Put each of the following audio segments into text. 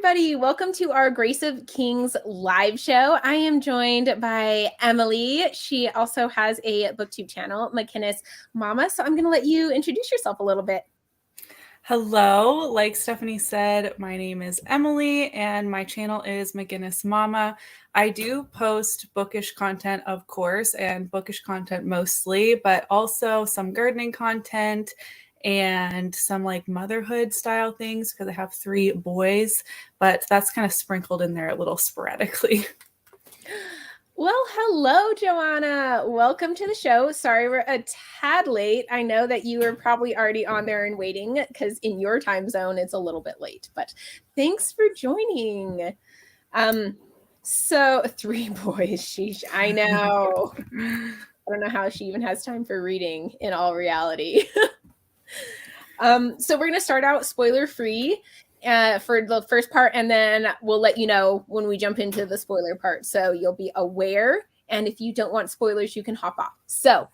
everybody. Welcome to our Grace of Kings live show. I am joined by Emily. She also has a booktube channel, MacInnis Mama. So I'm going to let you introduce yourself a little bit. Hello, like Stephanie said, my name is Emily and my channel is MacInnis Mama. I do post bookish content, of course, and bookish content mostly, but also some gardening content and some like motherhood style things because I have 3 boys, but that's kind of sprinkled in there a little sporadically. Well, hello, Joanna. Welcome to the show. Sorry we're a tad late. I know that you were probably already on there and waiting because in your time zone, it's a little bit late, but thanks for joining. So 3 boys, sheesh, I know. I don't know how she even has time for reading in all reality. So we're going to start out spoiler free for the first part, and then we'll let you know when we jump into the spoiler part. So you'll be aware. And if you don't want spoilers, you can hop off. So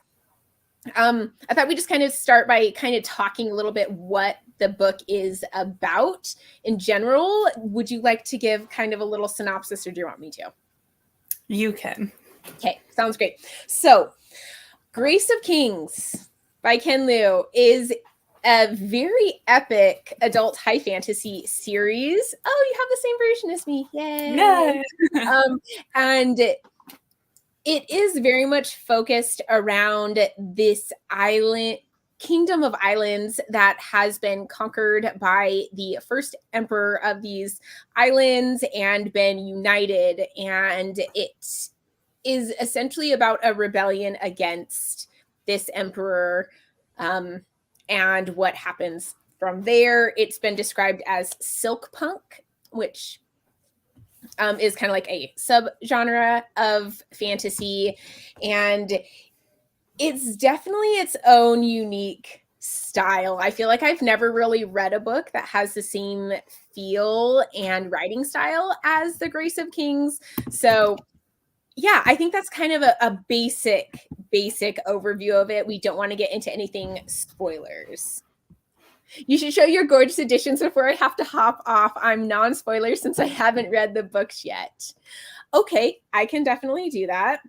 I thought we'd just kind of start by kind of talking a little bit what the book is about in general. Would you like to give kind of a little synopsis, or do you want me to? You can. Okay, sounds great. So Grace of Kings by Ken Liu is a very epic adult high fantasy series. Oh, you have the same version as me. Yay. And it is very much focused around this kingdom of islands that has been conquered by the first emperor of these islands and been united. And it is essentially about a rebellion against this emperor. And what happens from there. It's been described as silk punk, which is kind of like a subgenre of fantasy. And it's definitely its own unique style. I feel like I've never really read a book that has the same feel and writing style as The Grace of Kings. So yeah, I think that's kind of a basic overview of it. We don't want to get into anything spoilers. You should show your gorgeous editions before I have to hop off. I'm non-spoiler since I haven't read the books yet. Okay, I can definitely do that.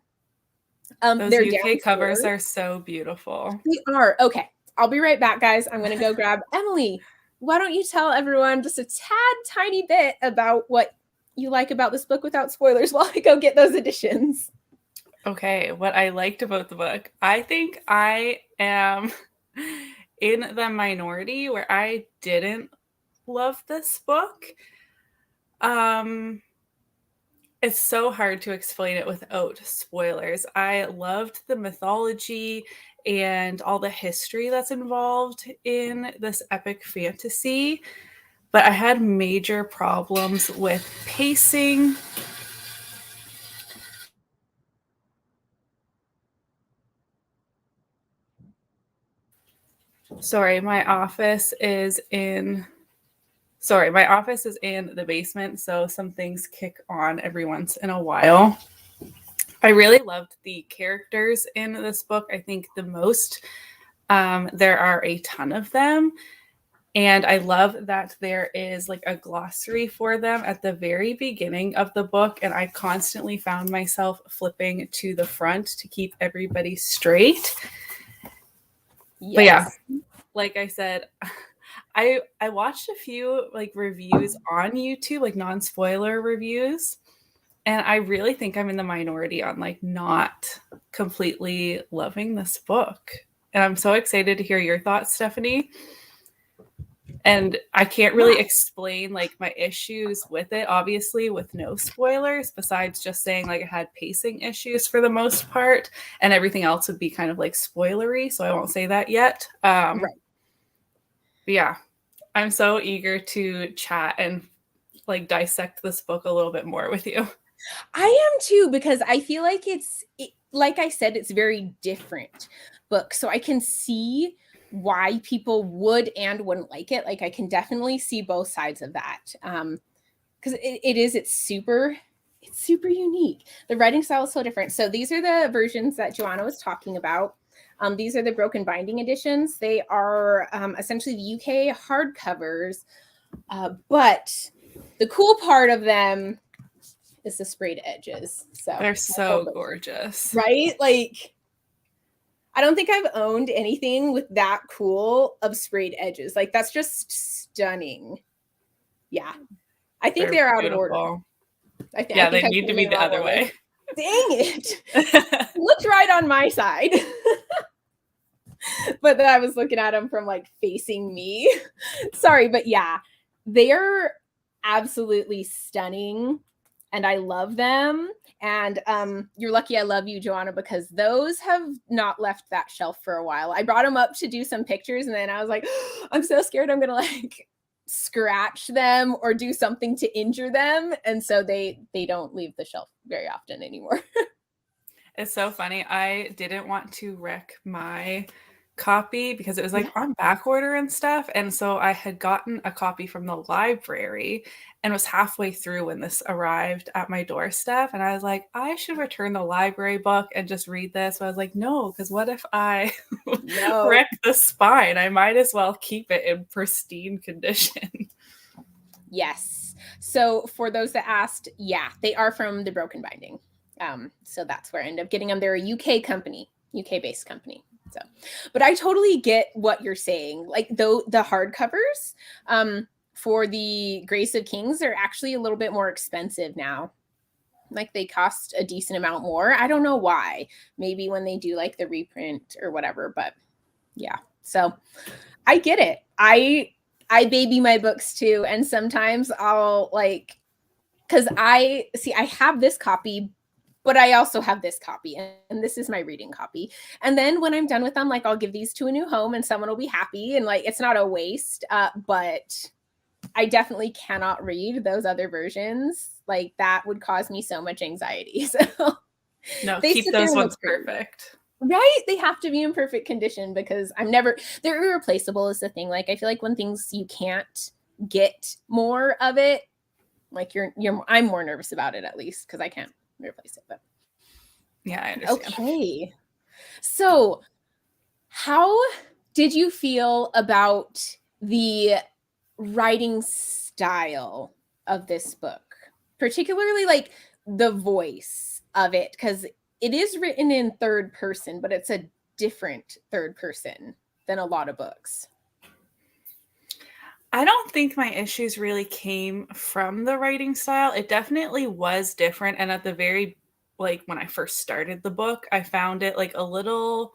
Those UK covers are so beautiful. They are. Okay, I'll be right back, guys. I'm going to go grab Emily. Why don't you tell everyone just a tad tiny bit about what you like about this book without spoilers while I go get those editions? Okay, what I liked about the book, I think I am in the minority where I didn't love this book. It's so hard to explain it without spoilers. I loved the mythology and all the history that's involved in this epic fantasy, but I had major problems with pacing. Sorry, my office is in the basement, so some things kick on every once in a while. I really loved the characters in this book, I think the most. There are a ton of them. And I love that there is like a glossary for them at the very beginning of the book. And I constantly found myself flipping to the front to keep everybody straight. Yes. But yeah, like I said, I watched a few like reviews on YouTube, like non-spoiler reviews. And I really think I'm in the minority on like not completely loving this book. And I'm so excited to hear your thoughts, Stephanie. And I can't really explain like my issues with it, obviously, with no spoilers, besides just saying like I had pacing issues for the most part, and everything else would be kind of like spoilery. So I won't say that yet. Right. But yeah, I'm so eager to chat and like dissect this book a little bit more with you. I am too, because I feel like like I said, it's very different book. So I can see why people would and wouldn't like it. Like I can definitely see both sides of that. Because it's super unique. The writing style is so different. So these are the versions that Joanna was talking about. These are the broken binding editions. They are essentially the UK hardcovers, but The cool part of them is the sprayed edges. So they're so gorgeous. Right? Like, I don't think I've owned anything with that cool of sprayed edges. Like, that's just stunning. Yeah. I think they're out of order. I think they need to be the other way. Dang it. Looked right on my side. But then I was looking at them from like facing me. Sorry, but yeah, they're absolutely stunning and I love them. And you're lucky I love you, Joanna, because those have not left that shelf for a while. I brought them up to do some pictures and then I was like, oh, I'm so scared I'm gonna like scratch them or do something to injure them. And so they don't leave the shelf very often anymore. It's so funny. I didn't want to wreck my copy because it was like on back order and stuff. And so I had gotten a copy from the library and was halfway through when this arrived at my doorstep. And I was like, I should return the library book and just read this. So I was like, no, because what if I wreck the spine? I might as well keep it in pristine condition. Yes. So for those that asked, yeah, they are from the Broken Binding. So that's where I ended up getting them. They're a UK company, UK-based company. So, but I totally get what you're saying. Like though the hardcovers for the Grace of Kings are actually a little bit more expensive now. Like they cost a decent amount more. I don't know why. Maybe when they do like the reprint or whatever, but yeah. So I get it. I baby my books too. And sometimes I'll like, because I have this copy, but I also have this copy and this is my reading copy. And then when I'm done with them, like I'll give these to a new home and someone will be happy and like, it's not a waste, but I definitely cannot read those other versions. Like that would cause me so much anxiety. So no, keep those ones perfect. Right? They have to be in perfect condition because they're irreplaceable is the thing. Like I feel like when things you can't get more of it, like I'm more nervous about it at least because I can't replace it. But yeah, I understand. Okay. So how did you feel about the writing style of this book? Particularly like the voice of it, because it is written in third person, but it's a different third person than a lot of books. I don't think my issues really came from the writing style. It definitely was different. And at the very, like when I first started the book, I found it like a little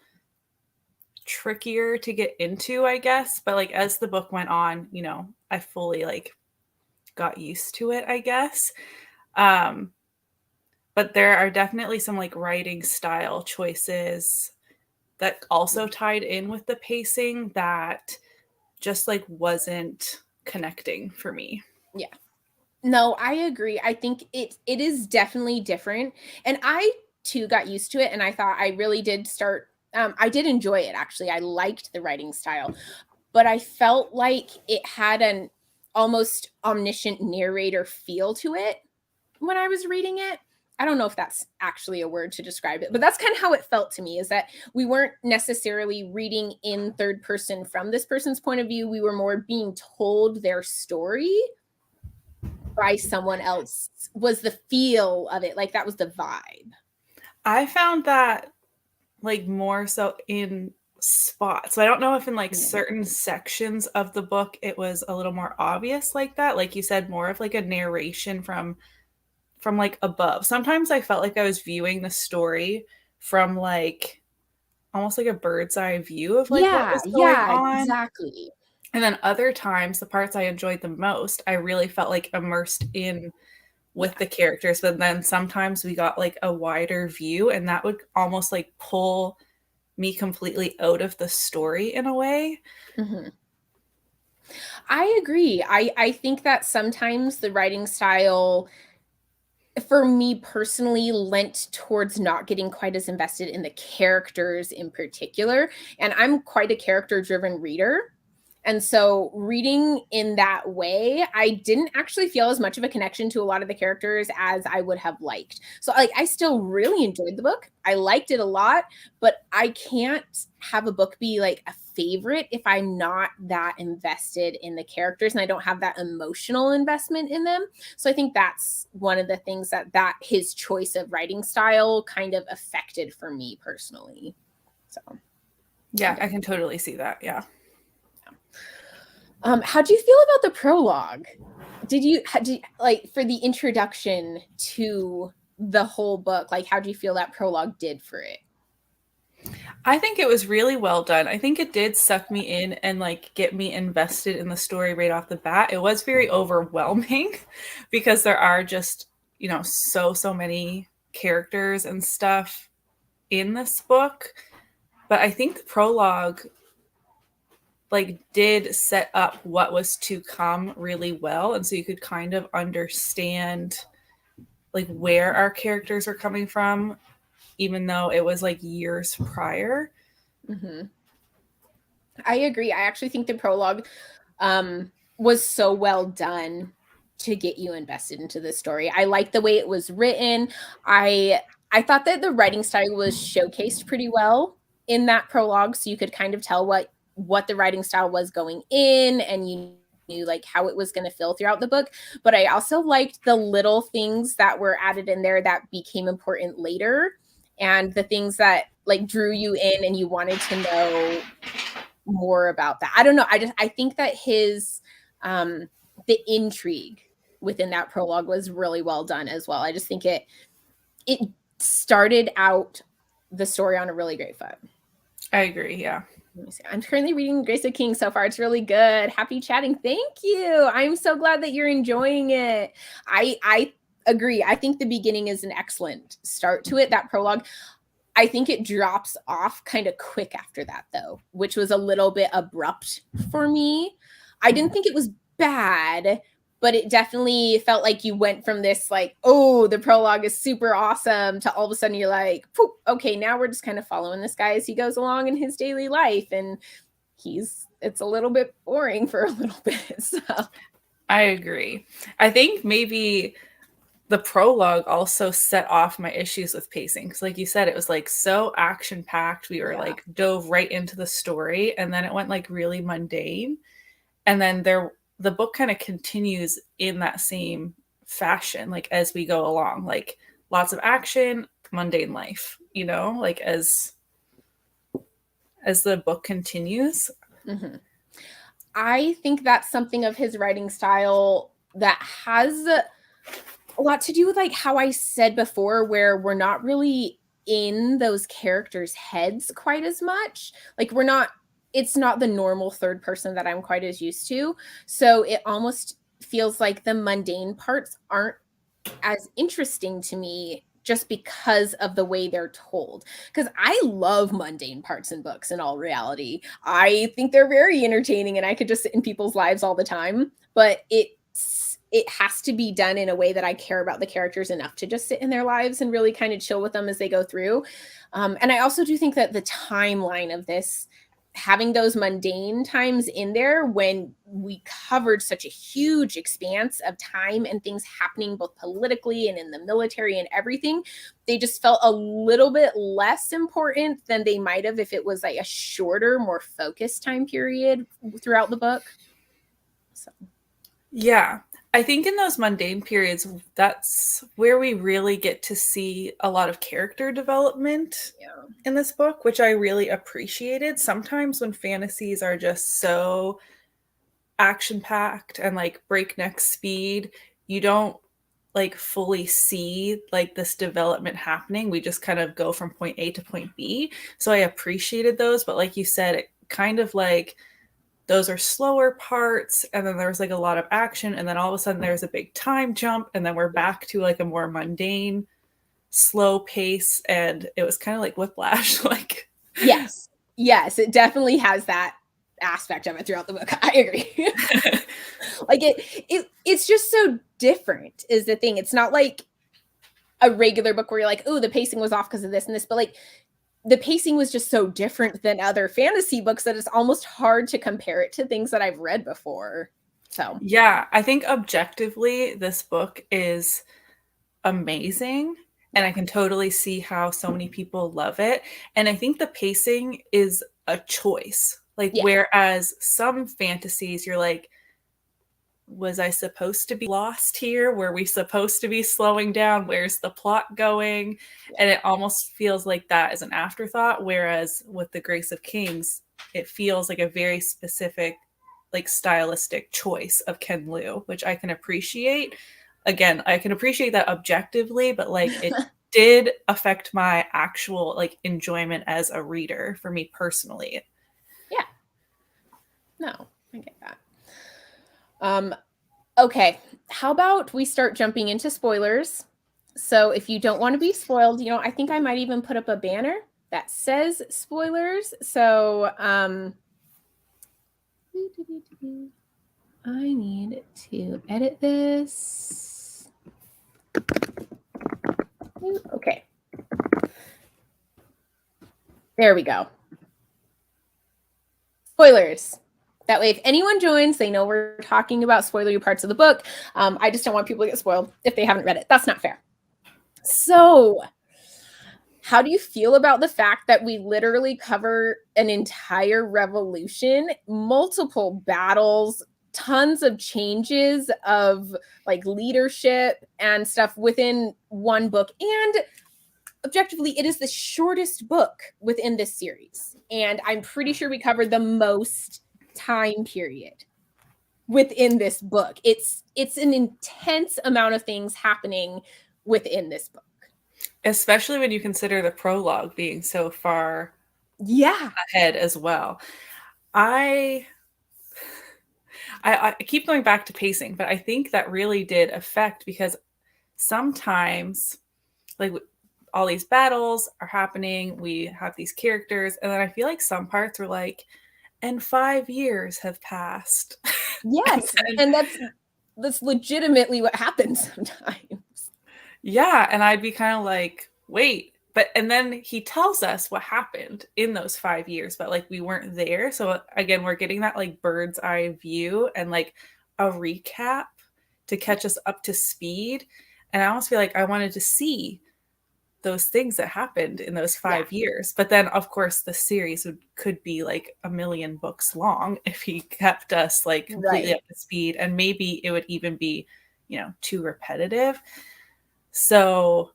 trickier to get into, I guess. But like as the book went on, you know, I fully like got used to it, I guess. But there are definitely some like writing style choices that also tied in with the pacing that just like wasn't connecting for me. Yeah. No, I agree. I think it is definitely different. And I too got used to it. And I thought I really did I did enjoy it actually. I liked the writing style, but I felt like it had an almost omniscient narrator feel to it when I was reading it. I don't know if that's actually a word to describe it, but that's kind of how it felt to me, is that we weren't necessarily reading in third person from this person's point of view. We were more being told their story by someone else, was the feel of it. Like that was the vibe. I found that like more so in spots. So I don't know if in like certain sections of the book it was a little more obvious like that. Like you said, more of like a narration from like above. Sometimes I felt like I was viewing the story from like almost like a bird's eye view of like what was going on. Exactly. And then other times, the parts I enjoyed the most, I really felt like immersed in with the characters. But then sometimes we got like a wider view, and that would almost like pull me completely out of the story in a way. Mm-hmm. I agree. I think that sometimes the writing style, for me personally, lent towards not getting quite as invested in the characters in particular. And I'm quite a character-driven reader. And so reading in that way, I didn't actually feel as much of a connection to a lot of the characters as I would have liked. So like, I still really enjoyed the book. I liked it a lot, but I can't have a book be like a favorite if I'm not that invested in the characters and I don't have that emotional investment in them. So I think that's one of the things that his choice of writing style kind of affected for me personally. So yeah, I can totally see that. Yeah. How do you feel about the prologue? Did you like for the introduction to the whole book? Like, how do you feel that prologue did for it? I think it was really well done. I think it did suck me in and like get me invested in the story right off the bat. It was very overwhelming because there are just, you know, so many characters and stuff in this book. But I think the prologue like did set up what was to come really well, and so you could kind of understand like where our characters are coming from, even though it was like years prior. Mm-hmm. I agree. I actually think the prologue was so well done to get you invested into the story. I like the way it was written. I thought that the writing style was showcased pretty well in that prologue, so you could kind of tell what the writing style was going in, and you knew like how it was going to feel throughout the book. But I also liked the little things that were added in there that became important later, and the things that like drew you in and you wanted to know more about that. I don't know. I think that his the intrigue within that prologue was really well done as well. I just think it started out the story on a really great foot. I agree. Yeah. Let me see. I'm currently reading Grace of Kings so far. It's really good. Happy chatting. Thank you. I'm so glad that you're enjoying it. I agree. I think the beginning is an excellent start to it. That prologue, I think it drops off kind of quick after that, though, which was a little bit abrupt for me. I didn't think it was bad, but it definitely felt like you went from this, like, oh, the prologue is super awesome, to all of a sudden you're like, okay, now we're just kind of following this guy as he goes along in his daily life. And it's a little bit boring for a little bit. So I agree. I think maybe the prologue also set off my issues with pacing. Because like you said, it was like so action packed. We were like dove right into the story, and then it went like really mundane. And then the book kind of continues in that same fashion, like as we go along, like lots of action, mundane life, you know, like as the book continues. Mm-hmm. I think that's something of his writing style that has a lot to do with like how I said before, where we're not really in those characters' heads quite as much. Like it's not the normal third person that I'm quite as used to. So it almost feels like the mundane parts aren't as interesting to me just because of the way they're told. Because I love mundane parts in books in all reality. I think they're very entertaining and I could just sit in people's lives all the time. But it has to be done in a way that I care about the characters enough to just sit in their lives and really kind of chill with them as they go through. And I also do think that the timeline of this, having those mundane times in there when we covered such a huge expanse of time and things happening both politically and in the military and everything, they just felt a little bit less important than they might have if it was like a shorter, more focused time period throughout the book. So Yeah. I think in those mundane periods, that's where we really get to see a lot of character development in this book, which I really appreciated. Sometimes when fantasies are just so action-packed and like breakneck speed, you don't like fully see like this development happening. We just kind of go from point A to point B. So I appreciated those, but like you said, it kind of like those are slower parts, and then there's like a lot of action, and then all of a sudden there's a big time jump, and then we're back to like a more mundane, slow pace, and it was kind of like whiplash. Like yes, it definitely has that aspect of it throughout the book. I agree. Like it's just so different is the thing. It's not like a regular book where you're like, oh, the pacing was off because of this and this, but like the pacing was just so different than other fantasy books that it's almost hard to compare it to things that I've read before. So yeah, I think objectively this book is amazing, and I can totally see how so many people love it. And I think the pacing is a choice Like, Yeah. whereas some fantasies, you're like, was I supposed to be lost here? Were we supposed to be slowing down? Where's the plot going? Yeah. And it almost feels like that is an afterthought. Whereas with The Grace of Kings, it feels like a very specific, like, stylistic choice of Ken Liu, which I can appreciate. Again, I can appreciate that objectively, but like it did affect my actual like enjoyment as a reader for me personally. Yeah. No, I get that. Okay. How about we start jumping into spoilers? So if you don't want to be spoiled, I think I might even put up a banner that says spoilers. So I need to edit this. Okay. There we go. Spoilers. That way, if anyone joins, they know we're talking about spoilery parts of the book. I just don't want people to get spoiled if they haven't read it. That's not fair. So, how do you feel about the fact that we literally cover an entire revolution, multiple battles, tons of changes of like leadership and stuff within one book? And objectively, it is the shortest book within this series. And I'm pretty sure we covered the most time period within this book. It's an intense amount of things happening within this book. Especially when you consider the prologue being so far Yeah. ahead as well. I keep going back to pacing, but I think that really did affect, because sometimes like all these battles are happening, we have these characters, and then I feel like some parts were like, and 5 years have passed. Yes. And that's legitimately what happens sometimes. Yeah, and I'd be kind of like, wait, but and then he tells us what happened in those 5 years, but like we weren't there. So again, we're getting that like bird's eye view and like a recap to catch us up to speed. And I almost feel like I wanted to see those things that happened in those 5 years. But then of course the series could be like a million books long if he kept us like completely up to speed, and maybe it would even be, too repetitive. So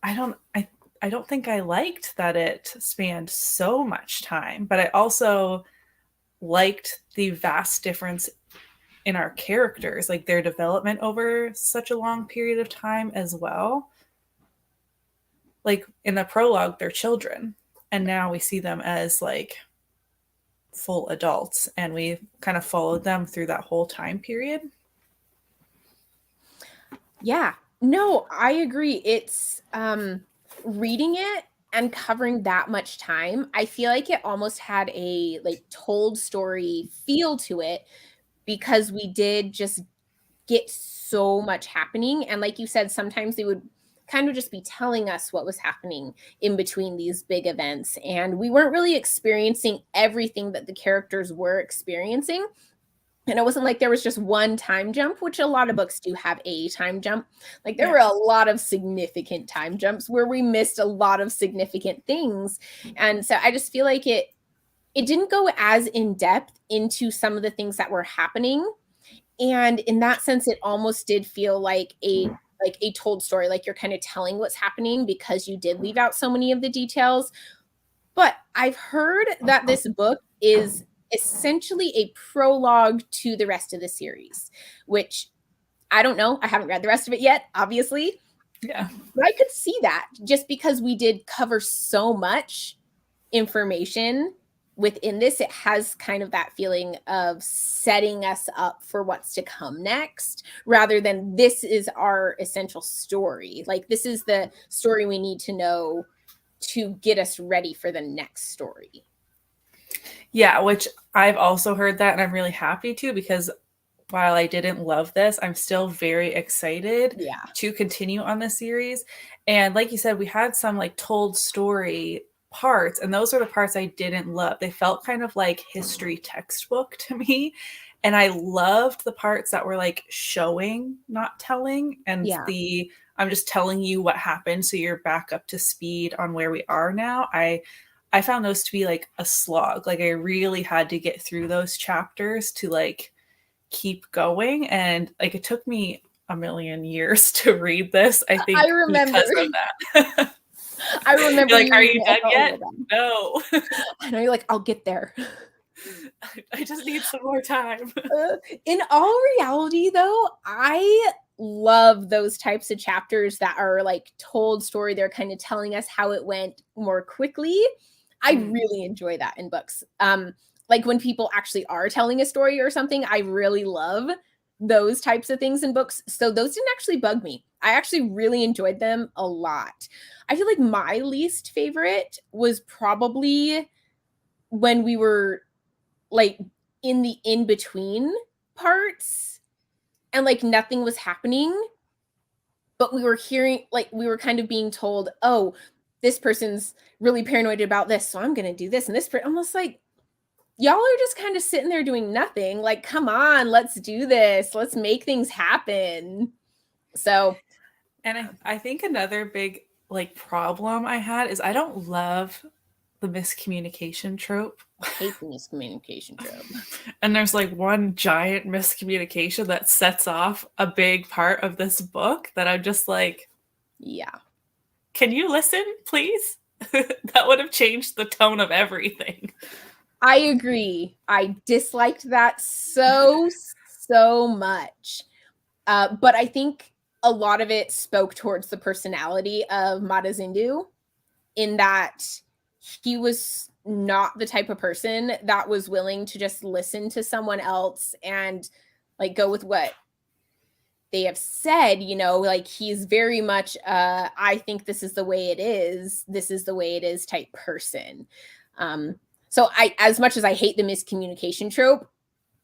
I don't think I liked that it spanned so much time, but I also liked the vast difference in our characters, like their development over such a long period of time as well. Like in the prologue, they're children, and now we see them as like full adults, and we kind of followed them through that whole time period. Yeah. No, I agree. It's reading it and covering that much time, I feel like it almost had a like told story feel to it, because we did just get so much happening. And like you said, sometimes they would kind of just be telling us what was happening in between these big events. And we weren't really experiencing everything that the characters were experiencing. And it wasn't like there was just one time jump, which a lot of books do have a time jump. Like there were a lot of significant time jumps where we missed a lot of significant things. And so I just feel like it didn't go as in depth into some of the things that were happening. And in that sense, it almost did feel like a told story, like you're kind of telling what's happening because you did leave out so many of the details. But I've heard that this book is essentially a prologue to the rest of the series, which I don't know. I haven't read the rest of it yet, obviously. Yeah. But I could see that just because we did cover so much information within this, it has kind of that feeling of setting us up for what's to come next, rather than this is our essential story. Like this is the story we need to know to get us ready for the next story. Yeah, which I've also heard that, and I'm really happy to, because while I didn't love this, I'm still very excited to continue on this series. And like you said, we had some like told story parts, and those are the parts I didn't love. They felt kind of like history textbook to me. And I loved the parts that were like showing, not telling. And I'm just telling you what happened so you're back up to speed on where we are now. I I found those to be like a slog. Like I really had to get through those chapters to like keep going, and like it took me a million years to read this, I think, I remember. because of that. I remember You're like, you are reading you it. done I felt a yet? little bad. No. I know, you're like, I'll get there. I just need some more time. In all reality, though, I love those types of chapters that are like told story. They're kind of telling us how it went more quickly. I really enjoy that in books. Like when people actually are telling a story or something, I really love those types of things in books. So those didn't actually bug me. I actually really enjoyed them a lot. I feel like my least favorite was probably when we were like in the in between parts and like nothing was happening, but we were hearing, like we were kind of being told, oh, this person's really paranoid about this, so I'm gonna do this, and this almost like y'all are just kind of sitting there doing nothing. Like, come on, let's do this, let's make things happen. So And I think another big like problem I had is I don't love the miscommunication trope. I hate the miscommunication trope. And there's like one giant miscommunication that sets off a big part of this book that I'm just like, yeah, can you listen, please? That would have changed the tone of everything. I agree. I disliked that so much. But I think a lot of it spoke towards the personality of Mata Zindu, in that he was not the type of person that was willing to just listen to someone else and like go with what they have said, you know, like he's very much I think this is the way it is, this is the way it is type person. So I, as much as I hate the miscommunication trope,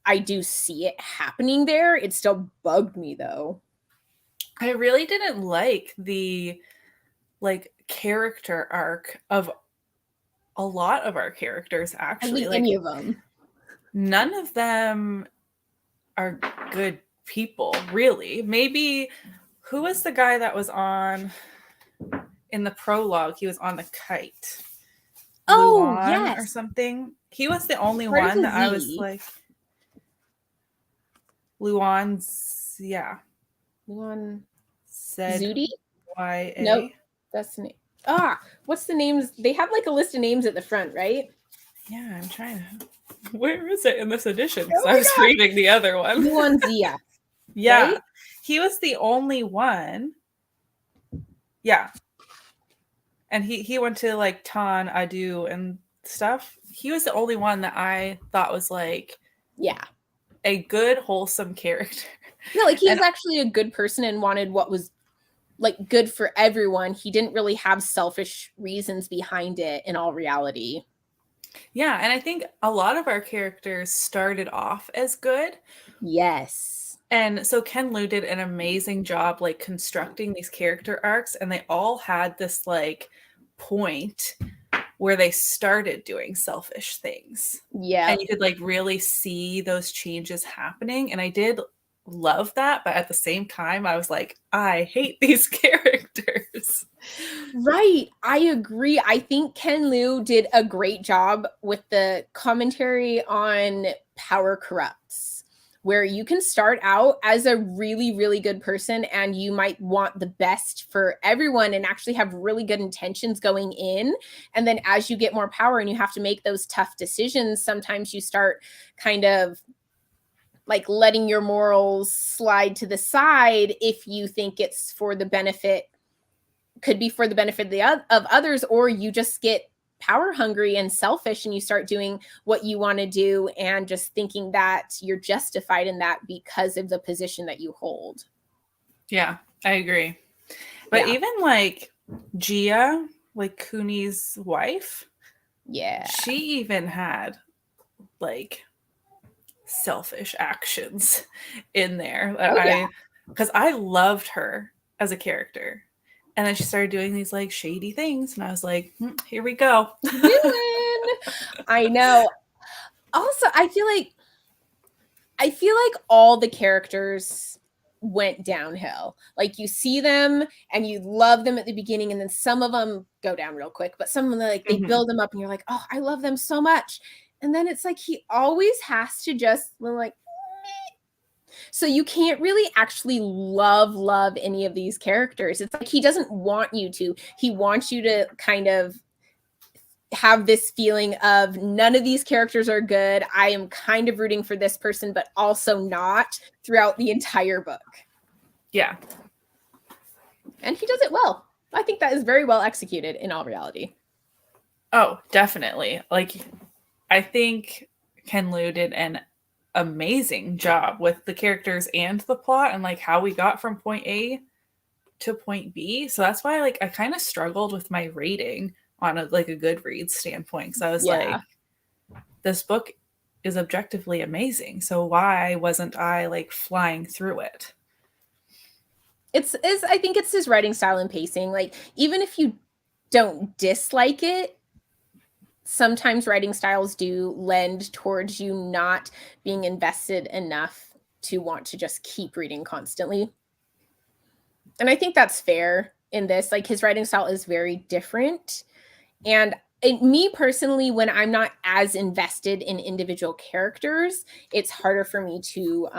I do see it happening there. It still bugged me though. I really didn't like the like character arc of a lot of our characters, actually. Hardly Like any of them. none of them are good people, really. Maybe who was the guy that was on in the prologue? He was on the kite. Oh, Luan yes. or something. He was the only Part of one the that I was Z. like, Luan's, yeah. Luan Said Zudi? Y-A. Nope. That's the name. Ah, what's the names? They have like a list of names at the front, right? Yeah, I'm trying to. Where is it in this edition? Because Oh I was reading the other one. Luan Zia. Yeah. Right? He was the only one. Yeah. And he went to like Tan, Adu, and stuff. He was the only one that I thought was like, yeah, a good, wholesome character. Yeah, like he was actually a good person and wanted what was like good for everyone. He didn't really have selfish reasons behind it in all reality. Yeah, and I think a lot of our characters started off as good. Yes. And so Ken Liu did an amazing job like constructing these character arcs, and they all had this like point where they started doing selfish things. Yeah. And you could like really see those changes happening. And I did love that, but at the same time I was like, I hate these characters. Right, I agree. I think Ken Liu did a great job with the commentary on power corrupts, where you can start out as a really, really good person and you might want the best for everyone and actually have really good intentions going in. And then as you get more power and you have to make those tough decisions, sometimes you start kind of like letting your morals slide to the side if you think it's for the benefit, could be for the benefit of others, or you just get power hungry and selfish and you start doing what you want to do and just thinking that you're justified in that because of the position that you hold. Yeah, I agree. But even like Gia, like Cooney's wife, yeah, she even had like selfish actions in there. Because I loved her as a character. And then she started doing these like shady things. And I was like, here we go. I know. Also, I feel like all the characters went downhill. Like you see them and you love them at the beginning, and then some of them go down real quick, but some of them, like, they build them up and you're like, oh, I love them so much. And then it's like he always has to just like, so you can't really actually love any of these characters. It's like he doesn't want you to. He wants you to kind of have this feeling of none of these characters are good. I am kind of rooting for this person, but also not, throughout the entire book. Yeah. And he does it well. I think that is very well executed in all reality. Oh, definitely. Like, I think Ken Liu did an amazing job with the characters and the plot and like how we got from point A to point B. So that's why like I kind of struggled with my rating on a Goodreads standpoint, because I was like, this book is objectively amazing, so why wasn't I like flying through it? I think it's his writing style and pacing. Like, even if you don't dislike it, sometimes writing styles do lend towards you not being invested enough to want to just keep reading constantly. And I think that's fair in this. Like, his writing style is very different. And me personally, when I'm not as invested in individual characters, it's harder for me to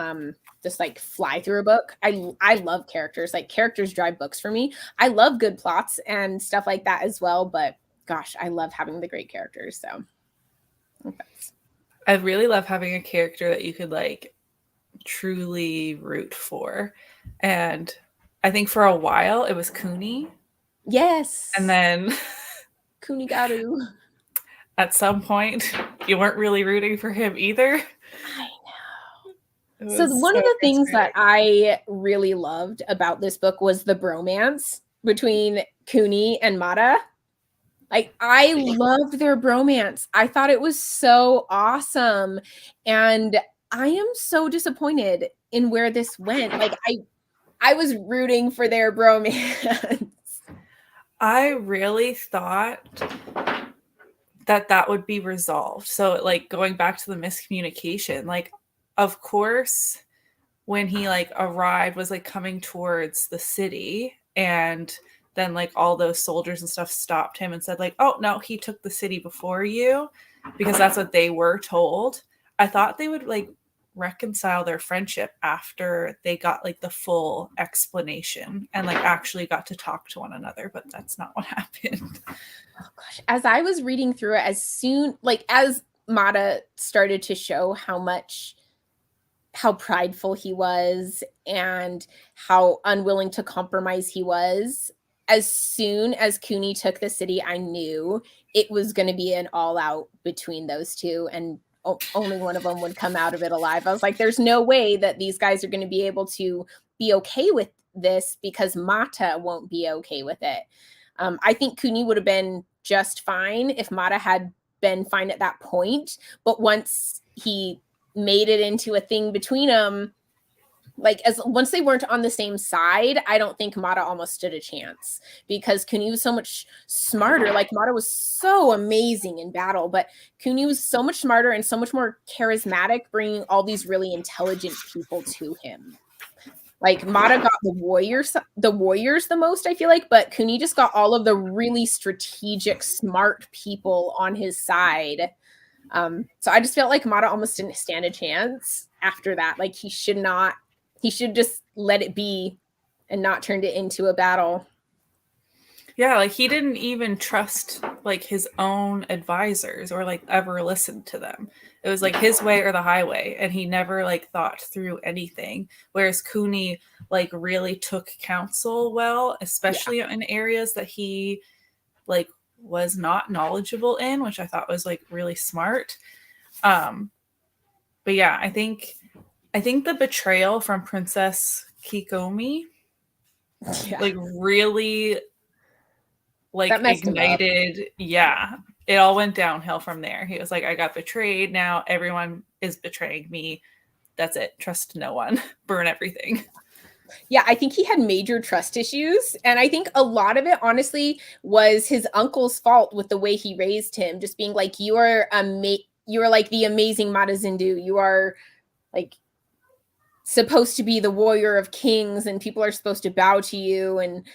just like fly through a book. I love characters. Like, characters drive books for me. I love good plots and stuff like that as well. But gosh, I love having the great characters. So I really love having a character that you could like truly root for. And I think for a while it was Cooney. Yes. And then Cooney Garu. At some point, you weren't really rooting for him either. I know. So one of the things that I really loved about this book was the bromance between Cooney and Mata. Like, I loved their bromance. I thought it was so awesome. And I am so disappointed in where this went. Like, I was rooting for their bromance. I really thought that would be resolved. So, like, going back to the miscommunication, like, of course, when he like arrived, was like coming towards the city, and then like all those soldiers and stuff stopped him and said like, oh no, he took the city before you, because that's what they were told. I thought they would like reconcile their friendship after they got like the full explanation and like actually got to talk to one another, but that's not what happened. Oh gosh, as I was reading through it, as Mata started to show how prideful he was and how unwilling to compromise he was, as soon as Cooney took the city, I knew it was going to be an all out between those two, and only one of them would come out of it alive. I was like, there's no way that these guys are going to be able to be okay with this, because Mata won't be okay with it. I think Cooney would have been just fine if Mata had been fine at that point. But once he made it into a thing between them, like, once they weren't on the same side, I don't think Mata almost stood a chance, because Cooney was so much smarter. Like, Mata was so amazing in battle, but Cooney was so much smarter and so much more charismatic, bringing all these really intelligent people to him. Like, Mata got the warriors the most, I feel like, but Cooney just got all of the really strategic, smart people on his side. So I just felt like Mata almost didn't stand a chance after that. Like, he should just let it be and not turned it into a battle. Yeah, like he didn't even trust like his own advisors or like ever listened to them. It was like his way or the highway, and he never like thought through anything. Whereas Cooney like really took counsel well, especially in areas that he like was not knowledgeable in, which I thought was like really smart. But yeah, I think the betrayal from Princess Kikomi like really like ignited. Yeah, it all went downhill from there. He was like, I got betrayed. Now everyone is betraying me. That's it. Trust no one. Burn everything. Yeah, I think he had major trust issues. And I think a lot of it, honestly, was his uncle's fault with the way he raised him. Just being like, you are like the amazing Mata Zindu. You are like, supposed to be the warrior of kings and people are supposed to bow to you, and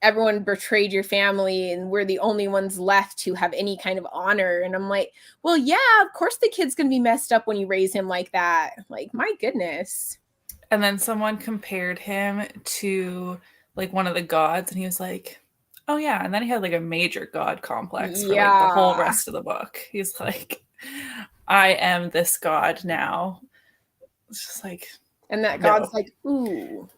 everyone betrayed your family and we're the only ones left to have any kind of honor. And I'm like, well, yeah, of course the kid's gonna be messed up when you raise him like that. Like, my goodness. And then someone compared him to like one of the gods, and he was like, oh yeah. And then he had like a major god complex for like the whole rest of the book. He's like, I am this god now. It's just like, and that god's like, ooh.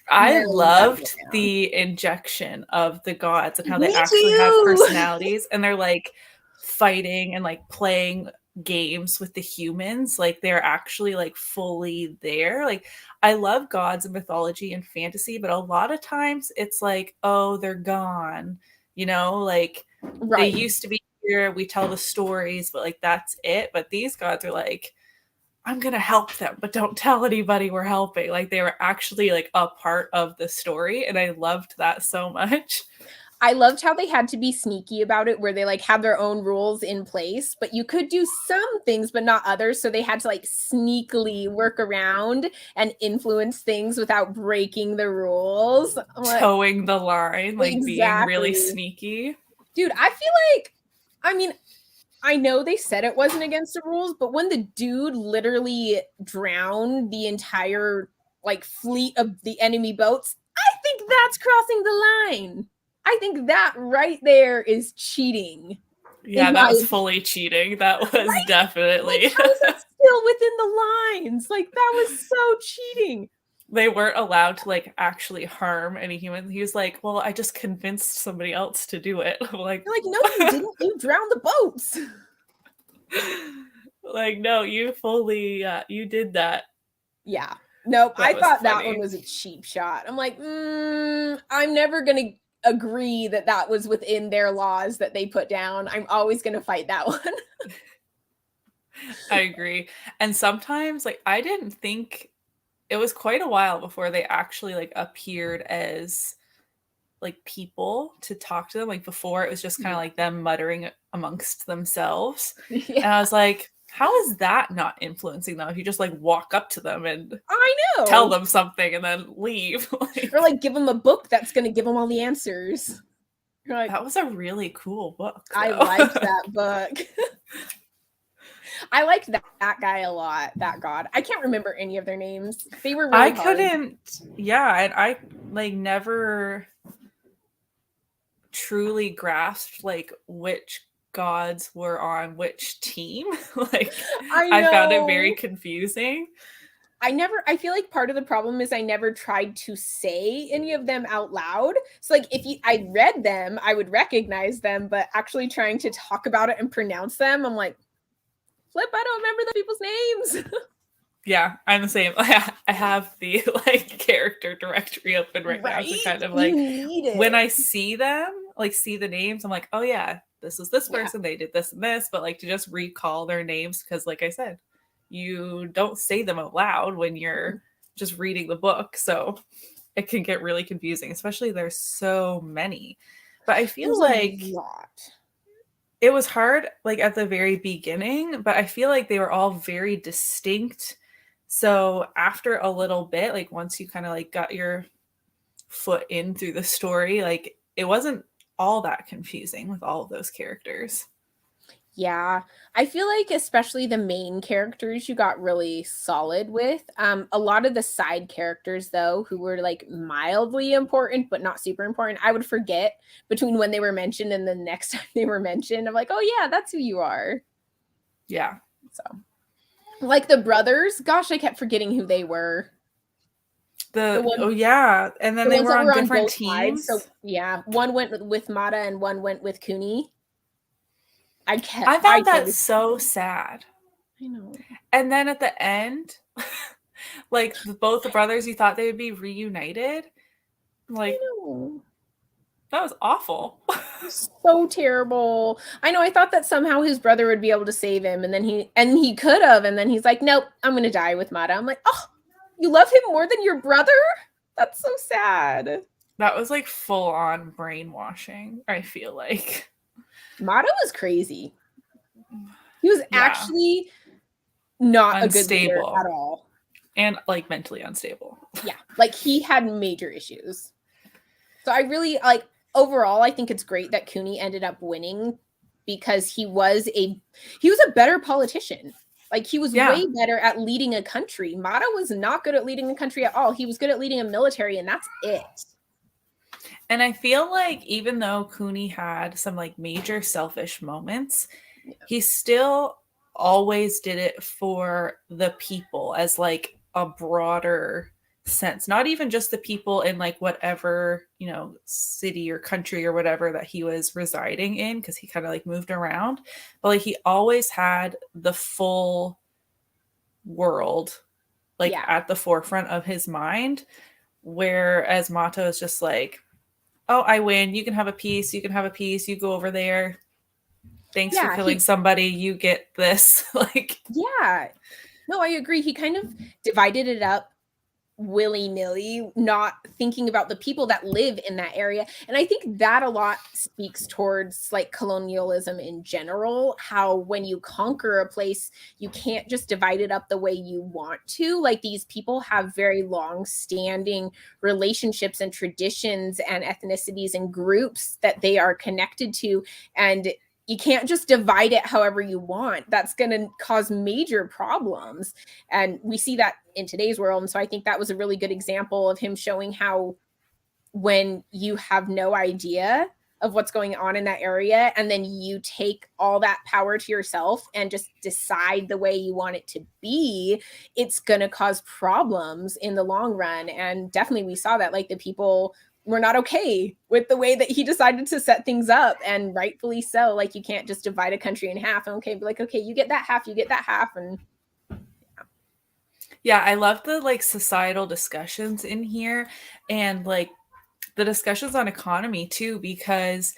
I loved the injection of the gods and how they actually have personalities, and they're like fighting and like playing games with the humans. Like they're actually like fully there. Like I love gods and mythology and fantasy, but a lot of times it's like, oh, they're gone. You know, like they used to be here. We tell the stories, but like that's it. But these gods are like, I'm going to help them, but don't tell anybody we're helping. Like they were actually like a part of the story. And I loved that so much. I loved how they had to be sneaky about it, where they like have their own rules in place, but you could do some things, but not others. So they had to like sneakily work around and influence things without breaking the rules. Towing the line, like being really sneaky. Dude, I feel like, I mean, I know they said it wasn't against the rules, but when the dude literally drowned the entire like fleet of the enemy boats, I think that's crossing the line. I think that right there is cheating. Yeah, that was fully cheating. That was definitely. Like, how is that still within the lines? Like, that was so cheating. They weren't allowed to like actually harm any human. He was like, well, I just convinced somebody else to do it. Like, you're like, no, you didn't. You drowned the boats. Like, no, you fully, you did that. Yeah. Nope. I thought that one was a cheap shot. I'm like, I'm never going to agree that that was within their laws that they put down. I'm always going to fight that one. I agree. And sometimes, like, I didn't think it was quite a while before they actually like appeared as like people to talk to them. Like before it was just kind of like them muttering amongst themselves. Yeah. And I was like, how is that not influencing them if you just like walk up to them and tell them something and then leave? Or like give them a book that's going to give them all the answers. Like, that was a really cool book, though. I liked that book. I liked that guy a lot, that god. I can't remember any of their names. They were really couldn't, yeah, and I like never truly grasped like which gods were on which team. Like I found it very confusing. I feel like part of the problem is I never tried to say any of them out loud. So like if I read them, I would recognize them, but actually trying to talk about it and pronounce them, I'm like, flip, I don't remember the people's names. Yeah, I'm the same. I have the like character directory open right now. So kind of like when I see them, like see the names, I'm like, oh yeah, this is this person. They did this and this. But like to just recall their names, because like I said, you don't say them out loud when you're just reading the book. So it can get really confusing, especially there's so many. But I feel like it was hard like at the very beginning, but I feel like they were all very distinct. So after a little bit, like once you kind of like got your foot in through the story, like it wasn't all that confusing with all of those characters. Yeah, I feel like especially the main characters you got really solid with. A lot of the side characters though, who were like mildly important but not super important, I would forget between when they were mentioned and the next time they were mentioned. I'm like, oh yeah, that's who you are. Yeah. So like the brothers, gosh, I kept forgetting who they were. Oh yeah, and then they were on different teams. So yeah, one went with Mata and one went with Cooney. I found that so sad. I know. And then at the end, like both the brothers, you thought they would be reunited. Like, that was awful. So terrible. I know. I thought that somehow his brother would be able to save him, and then he could have, and then he's like, nope, I'm gonna die with Mata. I'm like, oh, you love him more than your brother? That's so sad. That was like full on brainwashing, I feel like. Mata was crazy. He was actually not unstable. A good leader at all. And like mentally unstable. Yeah, like he had major issues. So I really like overall I think it's great that Cooney ended up winning because he was a better politician. Like he was Yeah. way better at leading a country. Mata was not good at leading a country at all. He was good at leading a military and that's it. And I feel like even though Cooney had some like major selfish moments, he still always did it for the people as like a broader sense, not even just the people in like whatever, you know, city or country or whatever that he was residing in, because he kind of like moved around, but like he always had the full world like Yeah. at the forefront of his mind, whereas Mata is just like, oh, I win, you can have a piece, you can have a piece, you go over there, thanks for Yeah, killing somebody, you get this. Like, yeah. No, I agree. He kind of divided it up willy-nilly, not thinking about the people that live in that area. And I think that a lot speaks towards like colonialism in general, how when you conquer a place, you can't just divide it up the way you want to. Like these people have very long-standing relationships and traditions and ethnicities and groups that they are connected to, and you can't just divide it however you want. That's going to cause major problems. And we see that in today's world. And so I think that was a really good example of him showing how when you have no idea of what's going on in that area and then you take all that power to yourself and just decide the way you want it to be, it's going to cause problems in the long run. And definitely we saw that, like the people were not okay with the way that he decided to set things up, and rightfully so. Like you can't just divide a country in half and be like, okay, you get that half, you get that half. And yeah, I love the like societal discussions in here, and like the discussions on economy too, because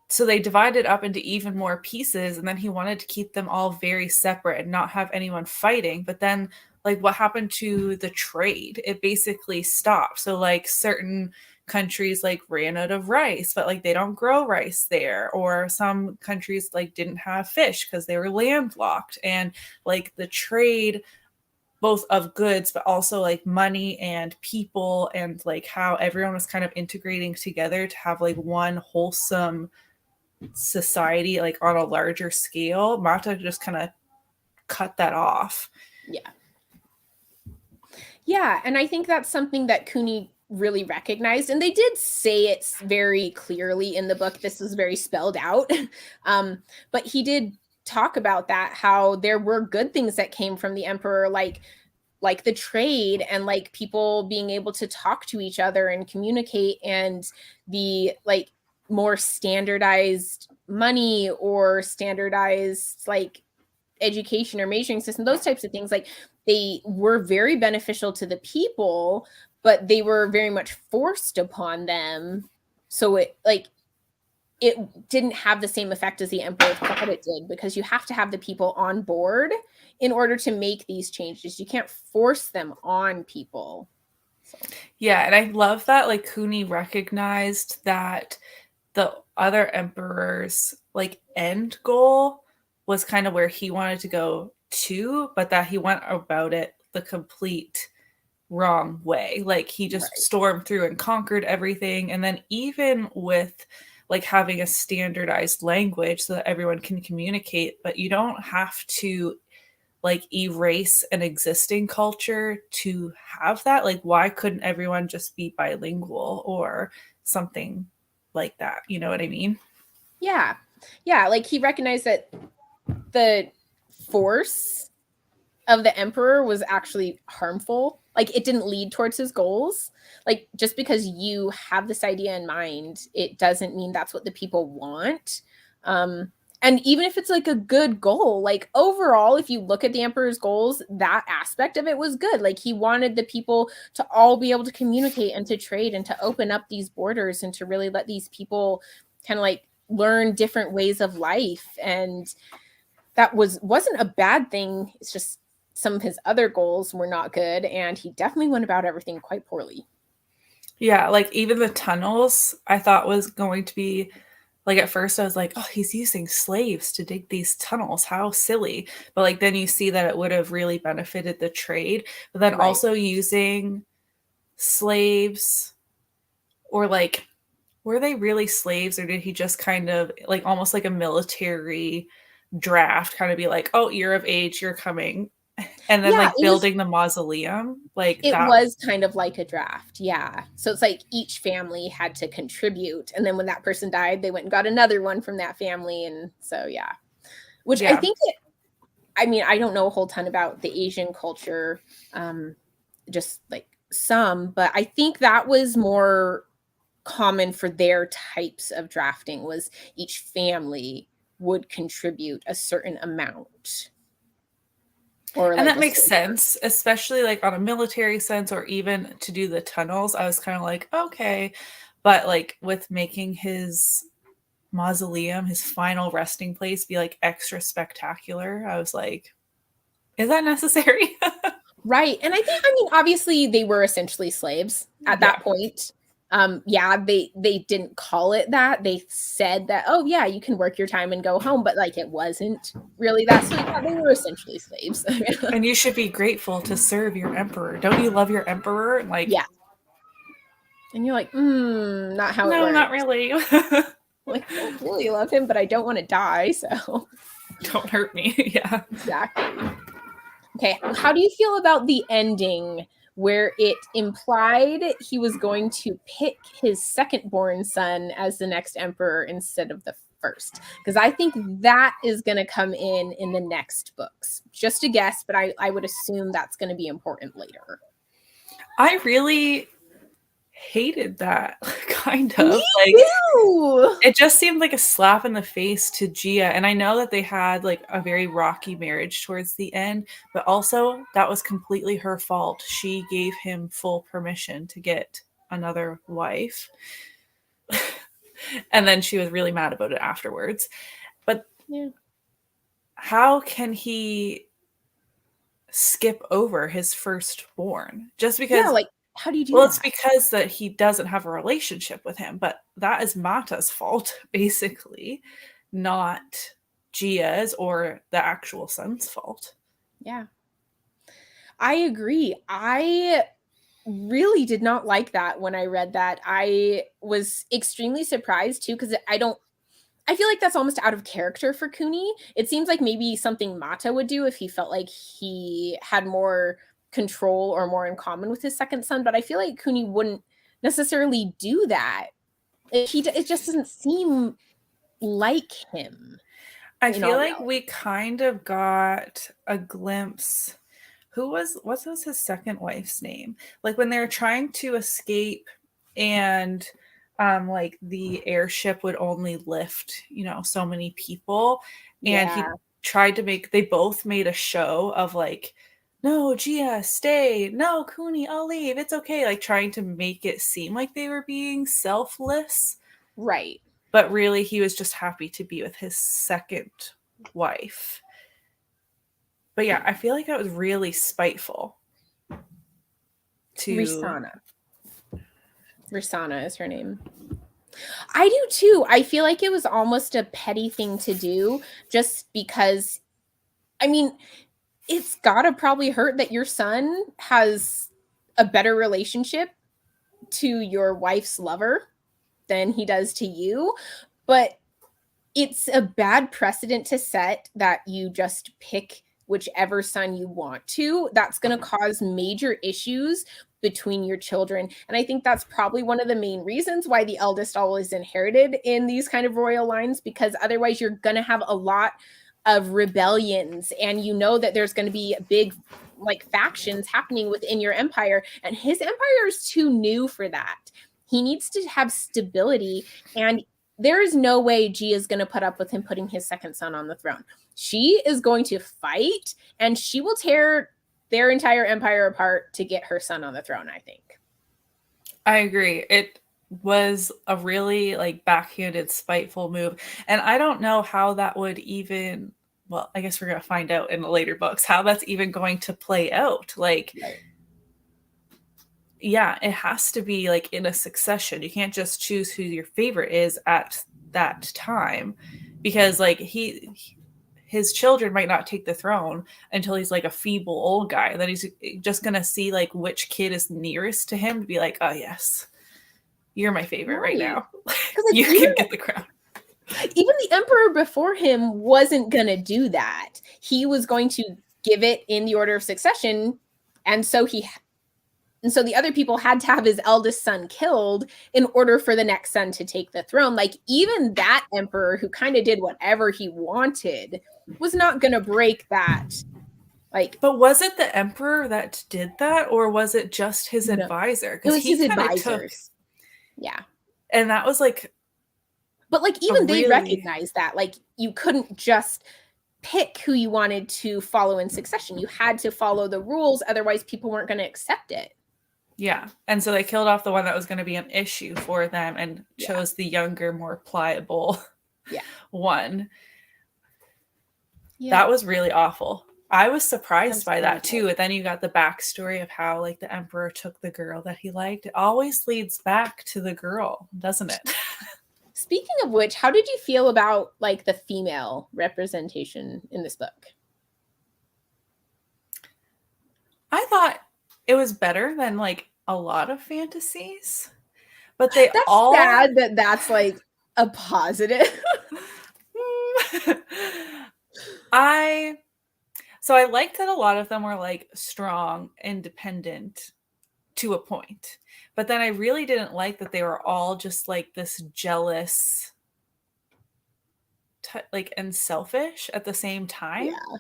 so they divided up into even more pieces, and then he wanted to keep them all very separate and not have anyone fighting. But then like what happened to the trade? It basically stopped. So like certain countries like ran out of rice, but like they don't grow rice there, or some countries like didn't have fish because they were landlocked, and like the trade both of goods but also like money and people, and like how everyone was kind of integrating together to have like one wholesome society like on a larger scale. Mata just kind of cut that off. Yeah, and I think that's something that Cooney really recognized, and they did say it very clearly in the book. This was very spelled out. But he did talk about that, how there were good things that came from the emperor, like the trade and like people being able to talk to each other and communicate, and the like more standardized money or standardized like education or measuring system, those types of things. Like they were very beneficial to the people, but they were very much forced upon them. So it didn't have the same effect as the emperor thought it did, because you have to have the people on board in order to make these changes. You can't force them on people. So. Yeah, and I love that like Cooney recognized that the other emperor's like end goal was kind of where he wanted to go too, but that he went about it the complete wrong way. Like he just stormed through and conquered everything. And then even with like having a standardized language so that everyone can communicate, but you don't have to like erase an existing culture to have that. Like why couldn't everyone just be bilingual or something like that? You know what I mean? Yeah. Like he recognized that the force of the emperor was actually harmful. Like it didn't lead towards his goals. Like just because you have this idea in mind, it doesn't mean that's what the people want. And even if it's like a good goal, like overall, if you look at the emperor's goals, that aspect of it was good. Like he wanted the people to all be able to communicate and to trade and to open up these borders and to really let these people kind of like learn different ways of life. And that wasn't a bad thing. It's just some of his other goals were not good, and he definitely went about everything quite poorly. Yeah, like even the tunnels I thought was going to be Like at first I was like, oh, he's using slaves to dig these tunnels. How silly. But like then you see that it would have really benefited the trade. But then Right. also using slaves, or like, were they really slaves, or did he just kind of like almost like a military draft, kind of be like, oh, you're of age, you're coming, and then Yeah, like building the mausoleum like it that. was kind of like a draft. Yeah. So it's like each family had to contribute. And then when that person died, they went and got another one from that family. And so, yeah. Which I Yeah. think I mean, I don't know a whole ton about the Asian culture, just like some, but I think that was more common for their types of drafting, was each family would contribute a certain amount, or And like that a makes certain. sense, especially like on a military sense, or even to do the tunnels. I was kind of like, okay. But like with making his mausoleum, his final resting place, be like extra spectacular, I was like, is that necessary? Right. And I mean, obviously they were essentially slaves at Yeah. that point. Yeah, they didn't call it that. They said that, oh yeah, you can work your time and go home, but like it wasn't really that. So yeah, they were essentially slaves. And you should be grateful to serve your emperor. Don't you love your emperor? Like, Yeah. And you're like, not how it no, not works. really. Like, I really love him, but I don't want to die. So Don't hurt me. Yeah. exactly. Okay, how do you feel about the ending where it implied he was going to pick his second born son as the next emperor instead of the first? Because I think that is going to come in the next books. Just a guess, but I would assume that's going to be important later. I really hated that, kind Me of. Like, too. it just seemed like a slap in the face to Gia. And I know that they had like a very rocky marriage towards the end, but also that was completely her fault. She gave him full permission to get another wife. And then she was really mad about it afterwards. But Yeah. how can he skip over his firstborn just Yeah, because? like how do you do Well, it's that? because that he doesn't have a relationship with him, but that is Mata's fault, basically, not Gia's or the actual son's fault. Yeah. I agree. I really did not like that when I read that. I was extremely surprised too, because I feel like that's almost out of character for Cooney. It seems like maybe something Mata would do if he felt like he had more control or more in common with his second son, but I feel like Cooney wouldn't necessarily do that. It just doesn't seem like him, I in feel all like reality. we kind of got a glimpse. What was his second wife's name? Like when they were trying to escape, and like the airship would only lift, so many people, and Yeah, he tried to make they both made a show of like, no, Gia, stay, no, Cooney, I'll leave, it's okay, like trying to make it seem like they were being selfless, right. but really he was just happy to be with his second wife. But yeah, I feel like that was really spiteful to. Risana. Risana is her name. I do too. I feel like it was almost a petty thing to do just because, I mean, it's gotta probably hurt that your son has a better relationship to your wife's lover than he does to you. But it's a bad precedent to set that you just pick whichever son you want to. That's going to cause major issues between your children. And I think that's probably one of the main reasons why the eldest always inherited in these kind of royal lines, because otherwise you're going to have a lot of rebellions, and you know that there's going to be big like factions happening within your empire, and his empire is too new for that. He needs to have stability, and there is no way Gia is going to put up with him putting his second son on the throne. She is going to fight, and she will tear their entire empire apart to get her son on the throne, I think. I agree. It was a really like backhanded, spiteful move. And I don't know how that would even, well, I guess we're going to find out in the later books how that's even going to play out. Like, Right. yeah, it has to be like in a succession. You can't just choose who your favorite is at that time, because like his children might not take the throne until he's like a feeble old guy. Then he's just gonna see like which kid is nearest to him to be like, oh yes, you're my favorite right now. Because like, you can get the crown. Even the emperor before him wasn't gonna do that. He was going to give it in the order of succession, and so the other people had to have his eldest son killed in order for the next son to take the throne. Like, even that emperor who kind of did whatever he wanted was not going to break that. Like, but was it the emperor that did that, or was it just his advisor? Because it was his advisors. Yeah. And that was like, but like, even they recognized that, like, you couldn't just pick who you wanted to follow in succession. You had to follow the rules, otherwise people weren't going to accept it. Yeah. And so they killed off the one that was going to be an issue for them and chose the younger, more pliable one. Yeah. That was really awful. I was surprised by that too. And then you got the backstory of how like the emperor took the girl that he liked. It always leads back to the girl, doesn't it? Speaking of which, how did you feel about like the female representation in this book? I thought it was better than like a lot of fantasies, but that's sad that that's like a positive. I liked that a lot of them were like strong, independent to a point, but then I really didn't like that they were all just like this jealous, like, and selfish at the same time. Yeah.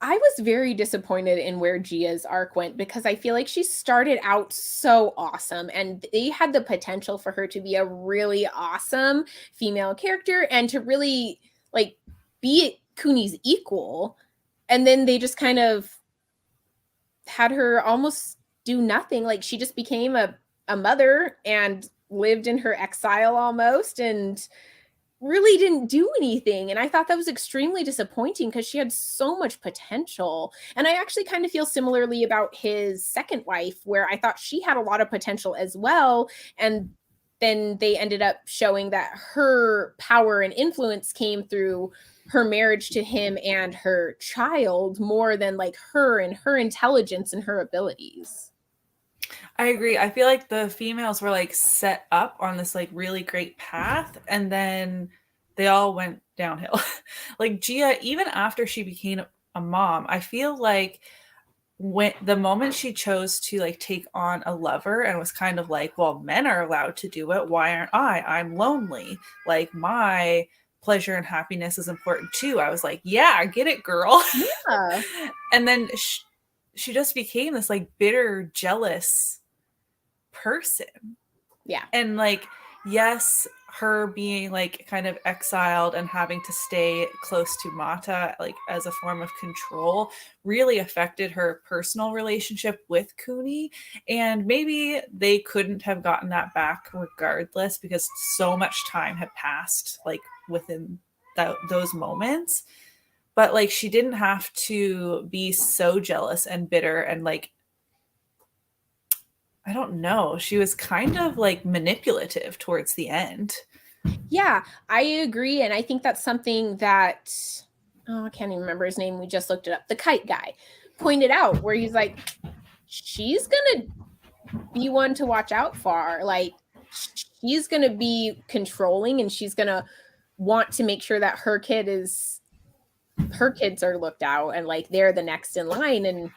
I was very disappointed in where Gia's arc went, because I feel like she started out so awesome and they had the potential for her to be a really awesome female character and to really like be Cooney's equal. And then they just kind of had her almost do nothing. Like, she just became a mother and lived in her exile almost and really didn't do anything. And I thought that was extremely disappointing because she had so much potential. And I actually kind of feel similarly about his second wife, where I thought she had a lot of potential as well. And then they ended up showing that her power and influence came through her marriage to him and her child more than like her and her intelligence and her abilities. I agree. I feel like the females were like set up on this like really great path, and then they all went downhill. Like Gia, even after she became a mom, I feel like when the moment she chose to like take on a lover and was kind of like, well, men are allowed to do it, why aren't I? I'm lonely. Like, my pleasure and happiness is important too. I was like, yeah, get it, girl. Yeah. And then she just became this like bitter, jealous person. Yeah. And like, yes, her being like kind of exiled and having to stay close to Mata like as a form of control really affected her personal relationship with Cooney. And maybe they couldn't have gotten that back regardless, because so much time had passed like within those moments. But like, she didn't have to be so jealous and bitter and like, I don't know. She was kind of like manipulative towards the end. Yeah, I agree. And I think that's something that, I can't even remember his name. We just looked it up. The kite guy pointed out, where he's like, she's going to be one to watch out for. Like, she's going to be controlling, and she's going to want to make sure that her kids are looked out and like they're the next in line. And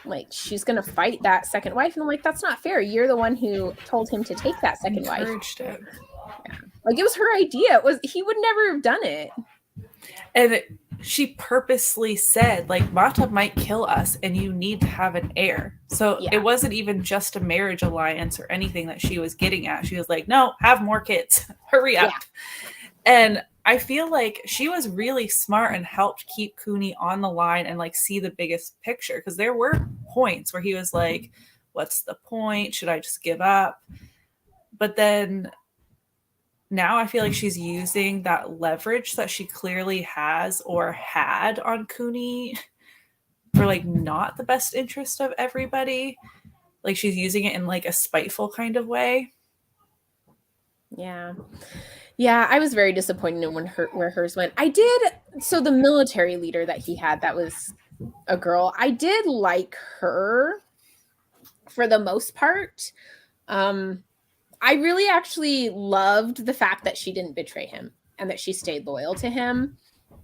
like, she's gonna fight that second wife. And I'm like, that's not fair. You're the one who told him to take that second wife. It. Yeah. Like, it was her idea. He would never have done it. And she purposely said, like, Mata might kill us and you need to have an heir. So it wasn't even just a marriage alliance or anything that she was getting at. She was like, no, have more kids. Hurry up. Yeah. And I feel like she was really smart and helped keep Cooney on the line and like see the biggest picture. Because there were points where he was like, what's the point? Should I just give up? But then now I feel like she's using that leverage that she clearly has or had on Cooney for like not the best interest of everybody. Like, she's using it in like a spiteful kind of way. Yeah. Yeah, I was very disappointed in where hers went. So the military leader that he had, that was a girl. I did like her for the most part. Um, I really actually loved the fact that she didn't betray him and that she stayed loyal to him.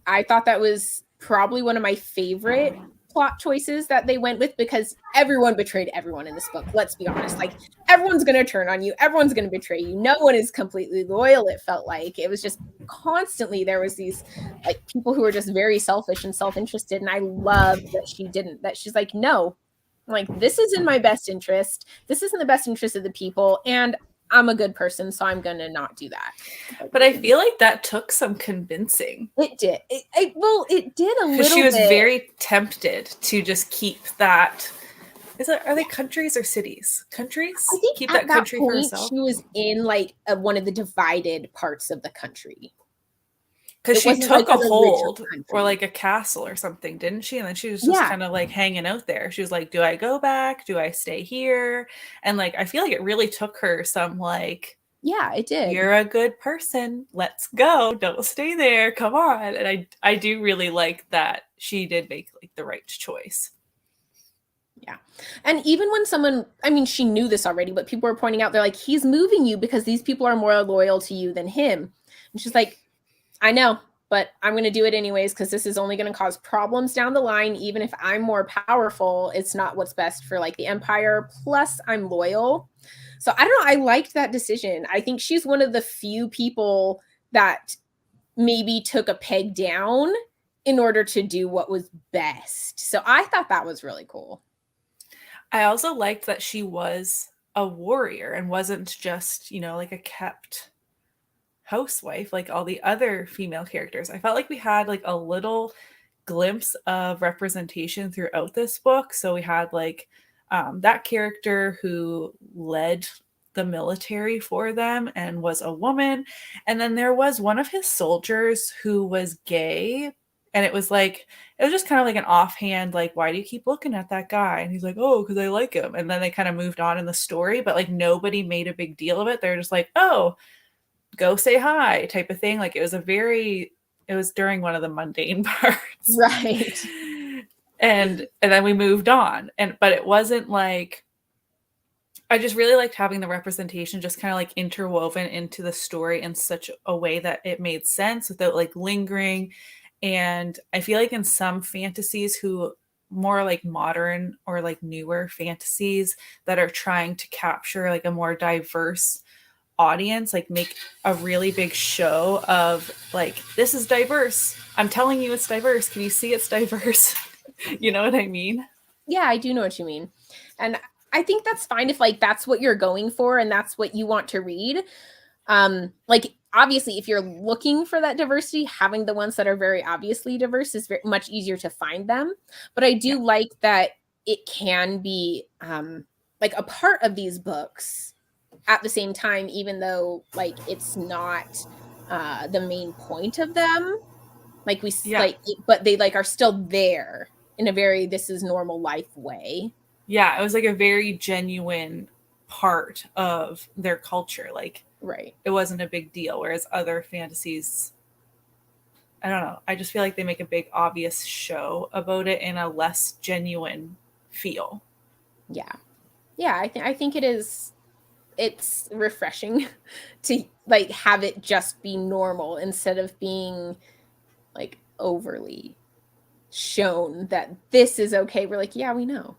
I thought that was probably one of my favorite plot choices that they went with, because everyone betrayed everyone in this book. Let's be honest. Like, everyone's going to turn on you. Everyone's going to betray you. No one is completely loyal. It felt like it was just constantly, there was these like people who were just very selfish and self-interested. And I loved that she didn't, that she's like, no, like, this is in my best interest. This is in the best interest of the people. And I'm a good person, so I'm going to not do that. But I feel like that took some convincing. It did. It did a little bit. Because she was very tempted to just keep that. Are they countries or cities? Countries? I think keep at that country for point herself. she was in like one of the divided parts of the country. Because she took a hold or like a castle or something, didn't she? And then she was just kind of like hanging out there. She was like, do I go back? Do I stay here? And like, I feel like it really took her some like, yeah, it did. You're a good person. Let's go. Don't stay there. Come on. And I do really like that she did make like the right choice. Yeah. And even when someone, I mean, she knew this already, but people were pointing out, they're like, he's moving you because these people are more loyal to you than him. And she's like, I know, but I'm going to do it anyways, because this is only going to cause problems down the line. Even if I'm more powerful, it's not what's best for like the empire. Plus, I'm loyal. So I don't know. I liked that decision. I think she's one of the few people that maybe took a peg down in order to do what was best. So I thought that was really cool. I also liked that she was a warrior and wasn't just, like a kept housewife like all the other female characters. I felt like we had like a little glimpse of representation throughout this book. So we had like that character who led the military for them and was a woman. And then there was one of his soldiers who was gay. And it was just kind of like an offhand, like, why do you keep looking at that guy? And he's like, oh, because I like him. And then they kind of moved on in the story, but like nobody made a big deal of it. They're just like, oh, go say hi type of thing. Like it was during one of the mundane parts. Right. And then we moved on. But it wasn't like, I just really liked having the representation just kind of like interwoven into the story in such a way that it made sense without like lingering. And I feel like in some fantasies who more like modern or like newer fantasies that are trying to capture like a more diverse audience, like make a really big show of like, this is diverse. I'm telling you it's diverse. Can you see it's diverse? You know what I mean? Yeah, I do know what you mean. And I think that's fine if like that's what you're going for and that's what you want to read. Like obviously if you're looking for that diversity, having the ones that are very obviously diverse is very much easier to find them. But I do like that it can be like a part of these books at the same time, even though like it's not the main point of them. Like but they like are still there in a very this is normal life way. Yeah, it was like a very genuine part of their culture. Like, right. It wasn't a big deal. Whereas other fantasies, I don't know. I just feel like they make a big obvious show about it in a less genuine feel. Yeah. Yeah, I think it is. It's refreshing to like have it just be normal instead of being like overly shown that this is okay. We're like, yeah, we know.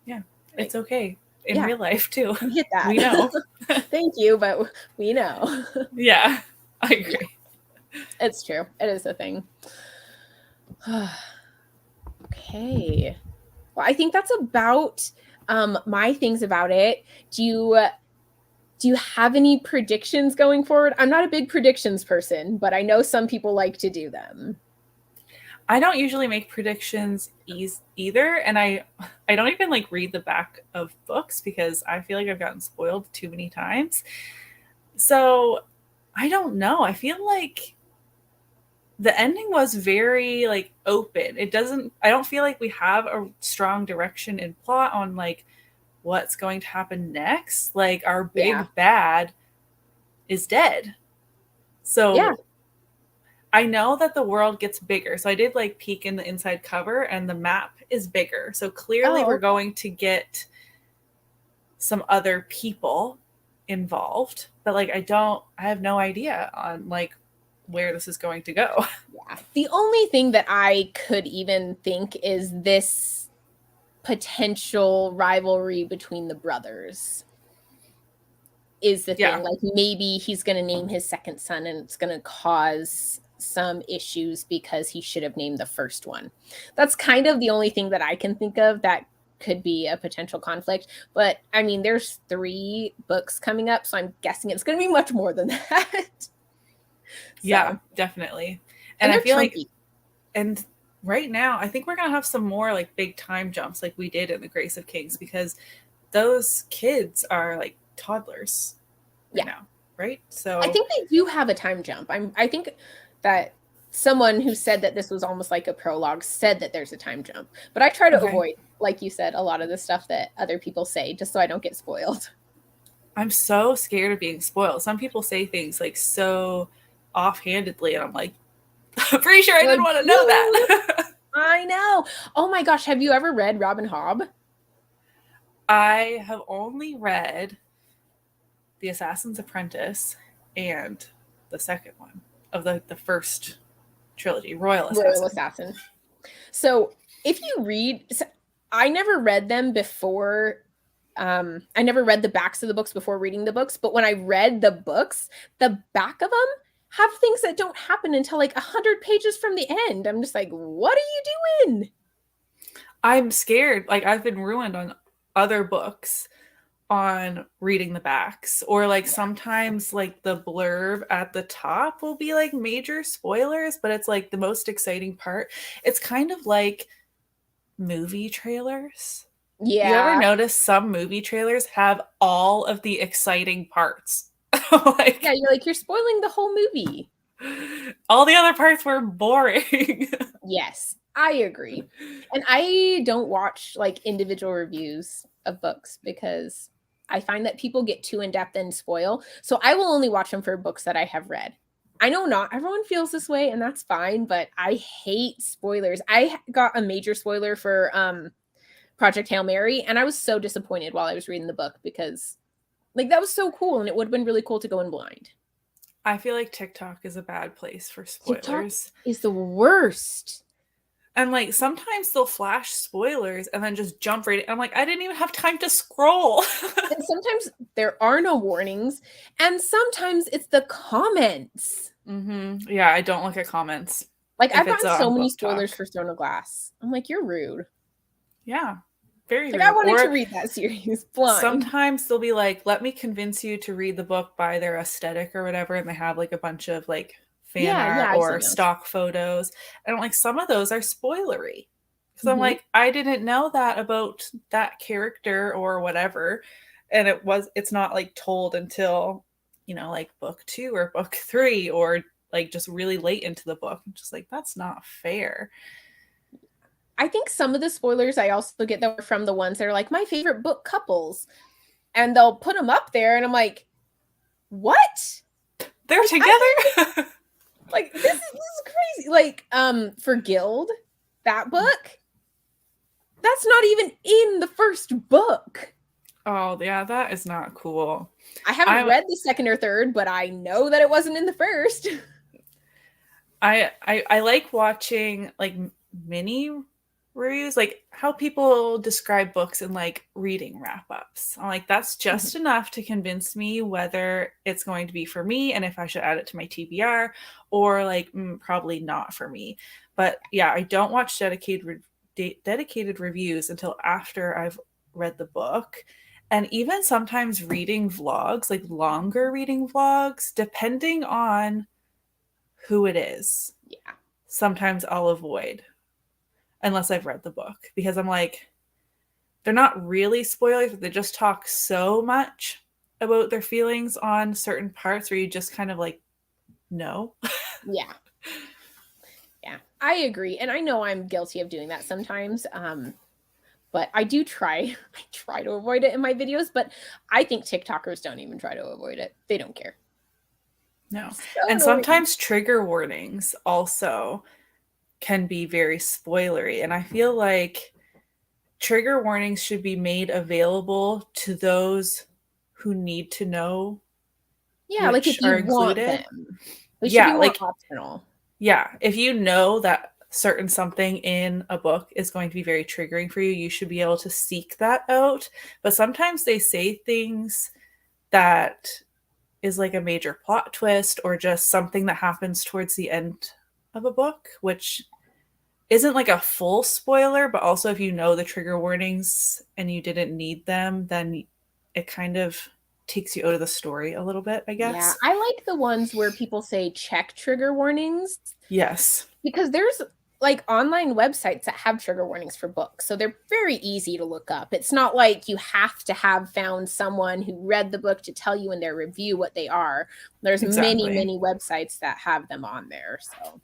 Yeah, it's okay in real life too. We get that. We know. Thank you, but we know. Yeah, I agree. Yeah. It's true. It is a thing. Okay. Well, I think that's about my things about it. Do you have any predictions going forward? I'm not a big predictions person, but I know some people like to do them. I don't usually make predictions either, and I don't even like read the back of books because I feel like I've gotten spoiled too many times. So I don't know. I feel like the ending was very like open. I don't feel like we have a strong direction in plot on like what's going to happen next. Like our big bad is dead. So Yeah. I know that the world gets bigger. So I did like peek in the inside cover, and the map is bigger. So clearly Oh, we're okay. going to get some other people involved, but like I have no idea on like where this is going to go. Yeah. The only thing that I could even think is this potential rivalry between the brothers is the Yeah. thing. Like maybe he's going to name his second son and it's going to cause some issues because he should have named the first one. That's kind of the only thing that I can think of that could be a potential conflict. But I mean, there's 3 books coming up, so I'm guessing it's going to be much more than that. Yeah, So, definitely. and And I they're feel like, chunky. and right now, I think we're going to have some more like big time jumps like we did in The Grace of Kings, because those kids are like toddlers right Yeah. now, right? I So, think they do have a time jump. I think that someone who said that this was almost like a prologue said that there's a time jump. But I try to okay. avoid, like you said, a lot of the stuff that other people say just so I don't get spoiled. I'm so scared of being spoiled. Some people say things like so offhandedly, and I'm like, I'm pretty sure I You're didn't like, want to know dude, that. I know. Oh my gosh, have you ever read Robin Hobb? I have only read The Assassin's Apprentice and the second one of the first trilogy, Royal Royal Assassin. Assassin. So if you read, so I never read them before. I never read the backs of the books before reading the books, but when I read the books, the back of them have things that don't happen until like 100 pages from the end. I'm just like, what are you doing? I'm scared. Like, I've been ruined on other books on reading the backs, or like sometimes like the blurb at the top will be like major spoilers, but it's like the most exciting part. It's kind of like movie trailers. You ever Yeah. notice some movie trailers have all of the exciting parts? Yeah, Like, you're like, you're spoiling the whole movie. all the other parts were boring. Yes, I agree. And I don't watch like individual reviews of books because I find that people get too in depth and spoil. So I will only watch them for books that I have read. I know not everyone feels this way, and that's fine, but I hate spoilers. I got a major spoiler for Project Hail Mary, and I was so disappointed while I was reading the book because like that was so cool and it would have been really cool to go in blind. I feel like TikTok is a bad place for TikTok spoilers. is the worst. And like sometimes they'll flash spoilers and then just jump right in. I'm like, I didn't even have time to scroll. And sometimes there are no warnings, and sometimes it's the comments. Yeah, I don't look at comments Like if I've it's gotten so on many Book spoilers Talk. for Throne of Glass. I'm like, you're rude. Yeah, very Like I rude. wanted to Or read that series blind. sometimes they'll be like, let me convince you to read the book by their aesthetic or whatever, and they have like a bunch of like fan Yeah, art yeah, I've or seen those. stock photos. And I'm like, some of those are spoilery. Because I'm Hmm. like, I didn't know that about that character or whatever. And it's not like told until, like book 2 or book 3, or like just really late into the book. I'm just like, that's not fair. I think some of the spoilers I also get that were from the ones that are like my favorite book couples, and they'll put them up there, and I'm like, what? They're Like together. like this is crazy. Like for Guild, that book, that's not even in the first book. Oh yeah, that is not cool. I haven't I'm read the second or third, but I know that it wasn't in the first. I like watching like mini reviews, like how people describe books and like reading wrap ups. I'm like, that's just enough to convince me whether it's going to be for me and if I should add it to my TBR, or like probably not for me. But yeah, I don't watch dedicated reviews until after I've read the book. And even sometimes reading vlogs, like longer reading vlogs, depending on who it is, Yeah. sometimes I'll avoid unless I've read the book, because I'm like, they're not really spoilers, but they just talk so much about their feelings on certain parts where you just kind of like, no. Yeah. Yeah. I agree. And I know I'm guilty of doing that sometimes. But I do try. I try to avoid it in my videos, but I think TikTokers don't even try to avoid it. They don't care. No. So And annoying. sometimes trigger warnings also can be very spoilery. And I feel like trigger warnings should be made available to those who need to know Yeah, like which if you are want included. them, they should be Yeah, more like, optional. yeah, if you know that certain something in a book is going to be very triggering for you, you should be able to seek that out. But sometimes they say things that is like a major plot twist or just something that happens towards the end of a book, which isn't like a full spoiler, but also if you know the trigger warnings and you didn't need them, then it kind of takes you out of the story a little bit, I Yeah, guess. I like the ones where people say check trigger warnings Yes, because there's like online websites that have trigger warnings for books. So they're very easy to look up. It's not like you have to have found someone who read the book to tell you in their review what they are. There's many, exactly. many websites that have them on there. So,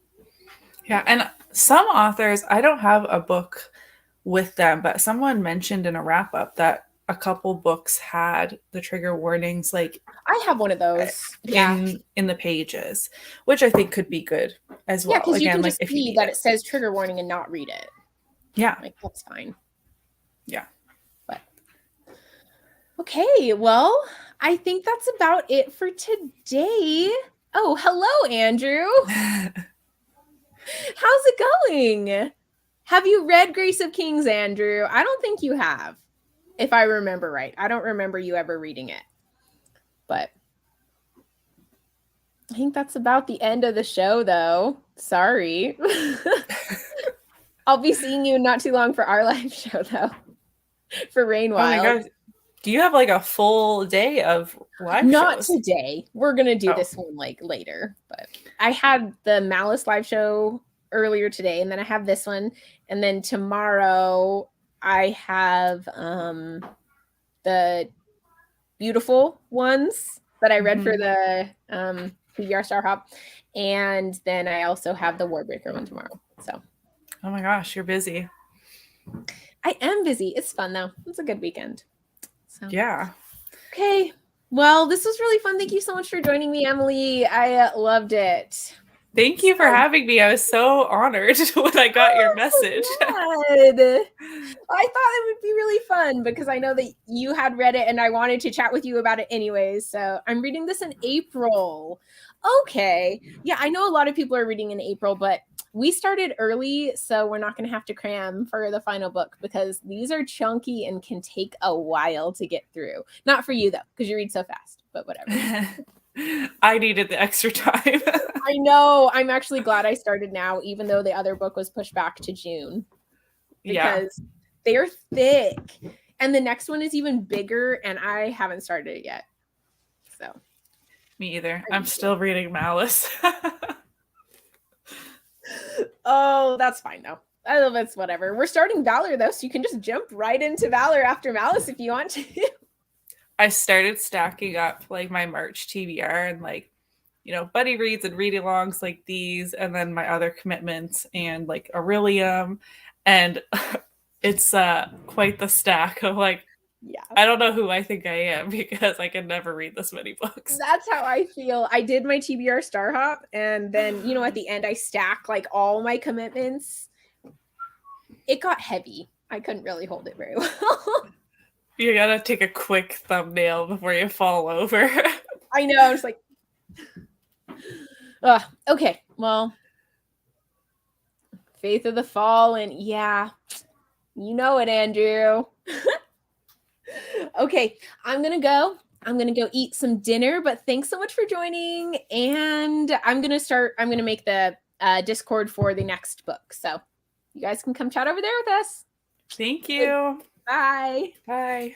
Yeah, and some authors, I don't have a book with them, but someone mentioned in a wrap up that a couple books had the trigger warnings like I have one of those. Yeah. in the pages, which I think could be good as Yeah, well. because you Again, can like just if you see need that it. it says trigger warning and not read it. Yeah. Like, that's fine. Yeah. But okay, well, I think that's about it for today. Oh, hello, Andrew. How's it going? Have you read Grace of Kings, Andrew? I don't think you have, if I remember right. I don't remember you ever reading it. But I think that's about the end of the show, though. Sorry. I'll be seeing you not too long for our live show, though, for Rain Oh my Wild. gosh. Do you have like a full day of live Not shows? today. We're going to do Oh. this one like later. But I had the Malice live show earlier today, and then I have this one. And then tomorrow I have the beautiful ones that I read for the PBR Star Hop. And then I also have the Warbreaker one tomorrow. So Oh my gosh, you're busy. I am busy. It's fun though. It's a good weekend. So Yeah. okay. Well, this was really fun. Thank you so much for joining me, Emily. I loved it. Thank you for having me. I was so honored when I got your message. Good. I thought it would be really fun because I know that you had read it and I wanted to chat with you about it anyways. So I'm reading this in April. Okay. Yeah, I know a lot of people are reading in April, but we started early, so we're not going to have to cram for the final book because these are chunky and can take a while to get through. Not for you, though, because you read so fast, but whatever. I needed the extra time. I know. I'm actually glad I started now, even though the other book was pushed back to June. Because they're thick. And the next one is even bigger, and I haven't started it yet. So. Me either. I'm still reading Malice. Oh, that's fine, though. I love it's whatever. We're starting Valor, though, so you can just jump right into Valor after Malice if you want to. I started stacking up like my March TBR and like, buddy reads and read alongs like these, and then my other commitments and like Aurelium. And it's quite the stack of like, yeah. I don't know who I think I am because I can never read this many books. That's how I feel. I did my TBR Star Hop, and then, at the end I stack like all my commitments. It got heavy. I couldn't really hold it very well. You gotta take a quick thumbnail before you fall over. I know. I'm just like, okay. Well, Faith of the Fallen. Yeah. You know it, Andrew. Okay. I'm going to go eat some dinner, but thanks so much for joining. And I'm going to make the Discord for the next book. So you guys can come chat over there with us. Thank you. Bye. Bye.